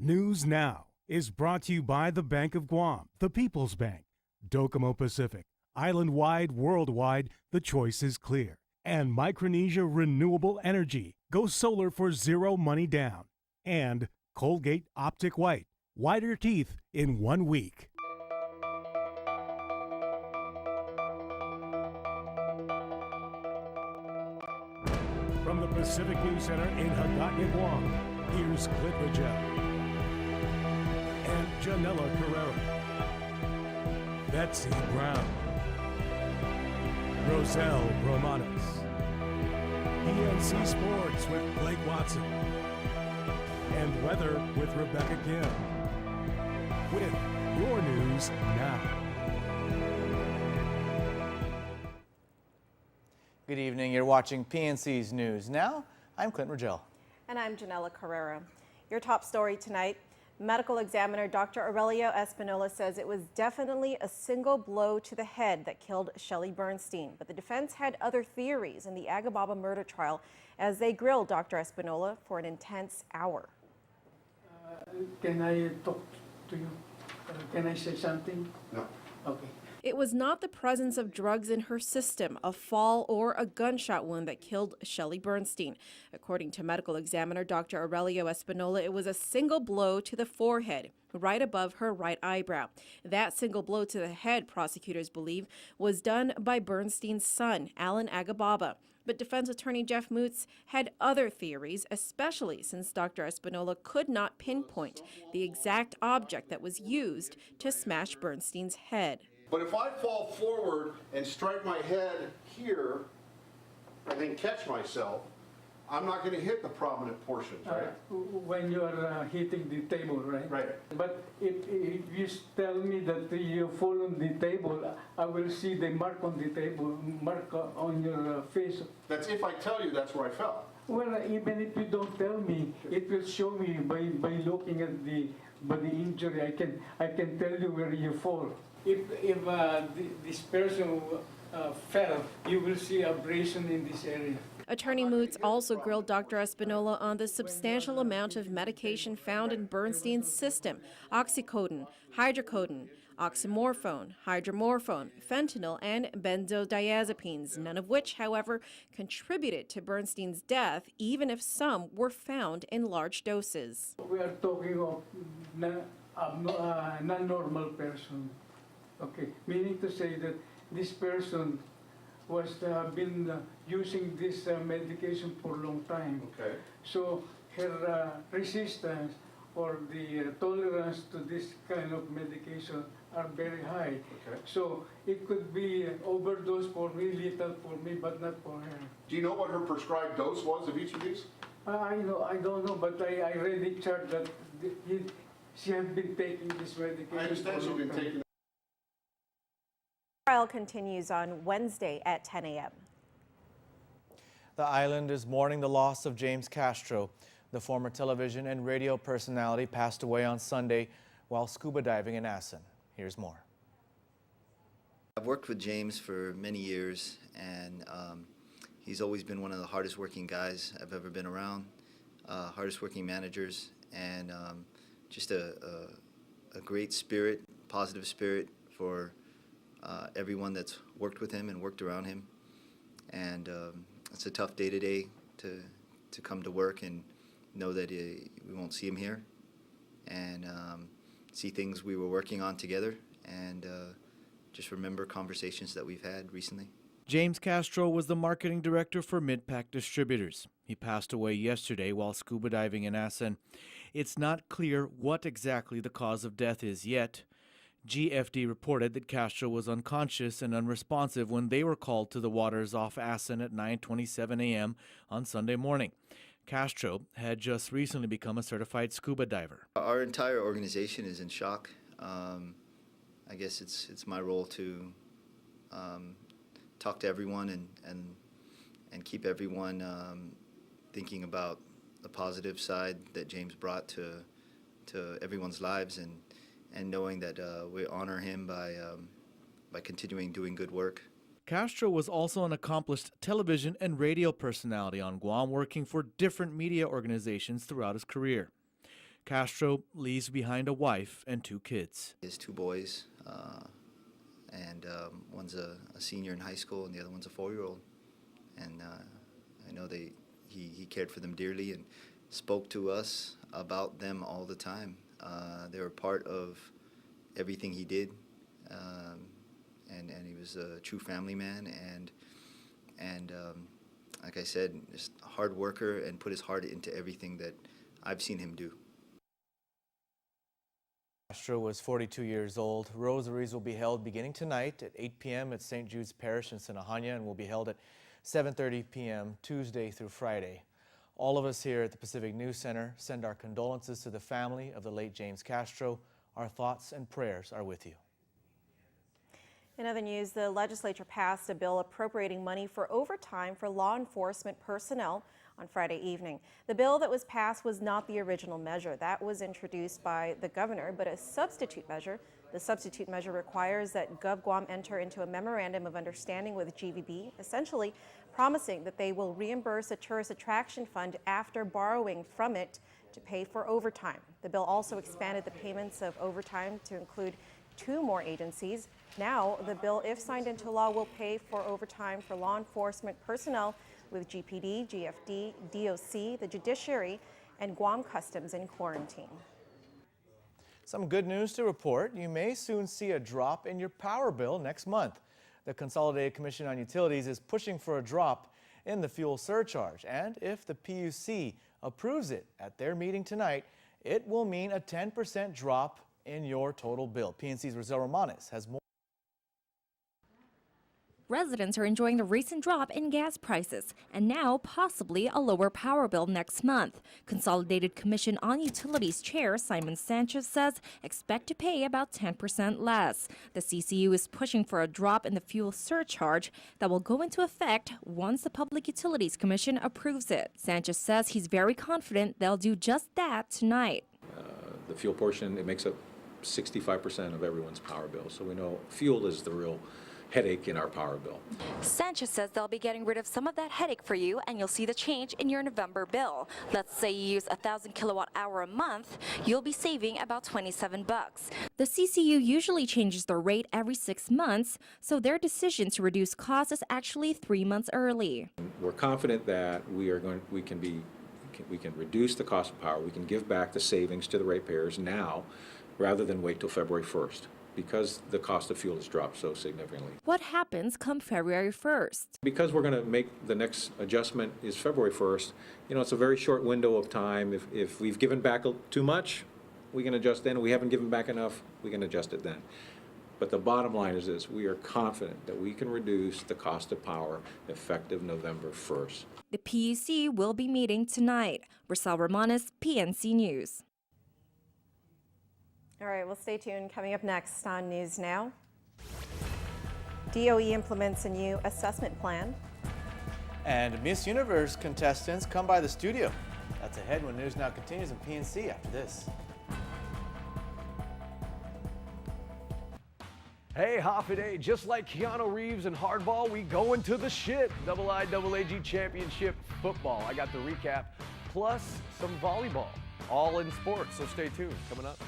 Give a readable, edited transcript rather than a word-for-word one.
News Now is brought to you by the Bank of Guam, the People's Bank, Docomo Pacific, island-wide, worldwide, the choice is clear. And Micronesia Renewable Energy, go solar for zero money down. And Colgate Optic White, whiter teeth in 1 week. From the Pacific News Center in Hagåtña, Guam, here's Clint Rogel and Janella Carrera, Betsy Brown, Roselle Romanes, PNC Sports with Blake Watson, and weather with Rebecca Kim. With your news now. Good evening. You're watching PNC's News Now. I'm Clint Rogel. And I'm Janella Carrera. Your top story tonight. Medical examiner Dr. Aurelio Espinola says it was definitely a single blow to the head that killed Shelley Bernstein. But the defense had other theories in the Agababa murder trial as they grilled Dr. Espinola for an intense hour. Can I talk to you? Can I say something? No. Okay. It was not the presence of drugs in her system, a fall, or a gunshot wound that killed Shelley Bernstein. According to medical examiner Dr. Aurelio Espinola, it was a single blow to the forehead, right above her right eyebrow. That single blow to the head, prosecutors believe, was done by Bernstein's son, Alan Agababa. But defense attorney Jeff Moots had other theories, especially since Dr. Espinola could not pinpoint the exact object that was used to smash Bernstein's head. But if I fall forward and strike my head here and then catch myself, I'm not going to hit the prominent portions, right? When you're hitting the table, right? Right. But if you tell me that you fall on the table, I will see the mark on the table, mark on your face. That's if I tell you that's where I fell. Well, even if you don't tell me, it will show me by looking at the injury. I can tell you where you fall. If this person fell, you will see abrasion in this area. Attorney Moots also grilled Dr. Espinola on the substantial amount of medication found in Bernstein's system: oxycodone, hydrocodone, oxymorphone, hydromorphone, fentanyl, and benzodiazepines, none of which, however, contributed to Bernstein's death, even if some were found in large doses. We are talking of a non-normal person. Okay, meaning to say that this person was been using this medication for a long time. Okay. So her resistance or the tolerance to this kind of medication are very high. Okay. So it could be overdose for me, lethal for me, but not for her. Do you know what her prescribed dose was of each of these? I don't know, but I read the chart that she had been taking this medication. I understand she's been taking. The trial continues on Wednesday at 10 a.m. The island is mourning the loss of James Castro. The former television and radio personality passed away on Sunday while scuba diving in Assen. Here's more. I've worked with James for many years, and he's always been one of the hardest working guys I've ever been around, hardest working managers, and just a great spirit, positive spirit for everyone that's worked with him and worked around him. And it's a tough day today to come to work and know that we won't see him here, and see things we were working on together, and just remember conversations that we've had recently. James Castro was the marketing director for Midpack Distributors. He passed away yesterday while scuba diving in Assen. It's not clear what exactly the cause of death is yet. GFD reported that Castro was unconscious and unresponsive when they were called to the waters off Assen at 9:27 a.m. on Sunday morning. Castro had just recently become a certified scuba diver. Our entire organization is in shock. I guess it's my role to talk to everyone and keep everyone thinking about the positive side that James brought to everyone's lives, and knowing that we honor him by continuing doing good work. Castro was also an accomplished television and radio personality on Guam, working for different media organizations throughout his career. Castro leaves behind a wife and 2 kids. He has 2 boys, and one's a senior in high school and the other one's a 4-year-old. And I know he cared for them dearly and spoke to us about them all the time. They were part of everything he did, and he was a true family man, and like I said, just a hard worker and put his heart into everything that I've seen him do. Castro was 42 years old. Rosaries will be held beginning tonight at 8 p.m. at St. Jude's Parish in Sinajana and will be held at 7:30 p.m. Tuesday through Friday. All of us here at the Pacific News Center send our condolences to the family of the late James Castro. Our thoughts and prayers are with you. In other news, the legislature passed a bill appropriating money for overtime for law enforcement personnel on Friday evening. The bill that was passed was not the original measure. That was introduced by the governor, but a substitute measure. The substitute measure requires that GovGuam enter into a memorandum of understanding with GVB, essentially promising that they will reimburse a tourist attraction fund after borrowing from it to pay for overtime. The bill also expanded the payments of overtime to include 2 more agencies. Now, the bill, if signed into law, will pay for overtime for law enforcement personnel with GPD, GFD, DOC, the judiciary, and Guam Customs in quarantine. Some good news to report. You may soon see a drop in your power bill next month. The Consolidated Commission on Utilities is pushing for a drop in the fuel surcharge. And if the PUC approves it at their meeting tonight, it will mean a 10% drop in your total bill. PNC's Rosel Romanes has more. Residents are enjoying the recent drop in gas prices and now possibly a lower power bill next month. Consolidated Commission on Utilities Chair Simon Sanchez says expect to pay about 10% less. The CCU is pushing for a drop in the fuel surcharge that will go into effect once the Public Utilities Commission approves it. Sanchez says he's very confident they'll do just that tonight. The fuel portion, it makes up 65% of everyone's power bill. So we know fuel is the real headache in our power bill. Sanchez says they'll be getting rid of some of that headache for you, and you'll see the change in your November bill. Let's say you use 1,000 kilowatt hour a month, you'll be saving about $27. The CCU usually changes their rate every 6 months, so their decision to reduce costs is actually 3 months early. We're confident that we can reduce the cost of power. We can give back the savings to the ratepayers now rather than wait till February 1st. Because the cost of fuel has dropped so significantly. What happens come February 1st? Because we're going to make the next adjustment is February 1st, it's a very short window of time. If we've given back too much, we can adjust then. If we haven't given back enough, we can adjust it then. But the bottom line is this: we are confident that we can reduce the cost of power effective November 1st. The PUC will be meeting tonight. Rosel Romanes, PNC News. All right, well, stay tuned. Coming up next on News Now, DOE implements a new assessment plan. And Miss Universe contestants come by the studio. That's ahead when News Now continues in PNC after this. Hey, Happy Day. Just like Keanu Reeves in Hardball, we go into the shit. IIAAG Championship football. I got the recap, plus some volleyball. All in sports, so stay tuned. Coming up.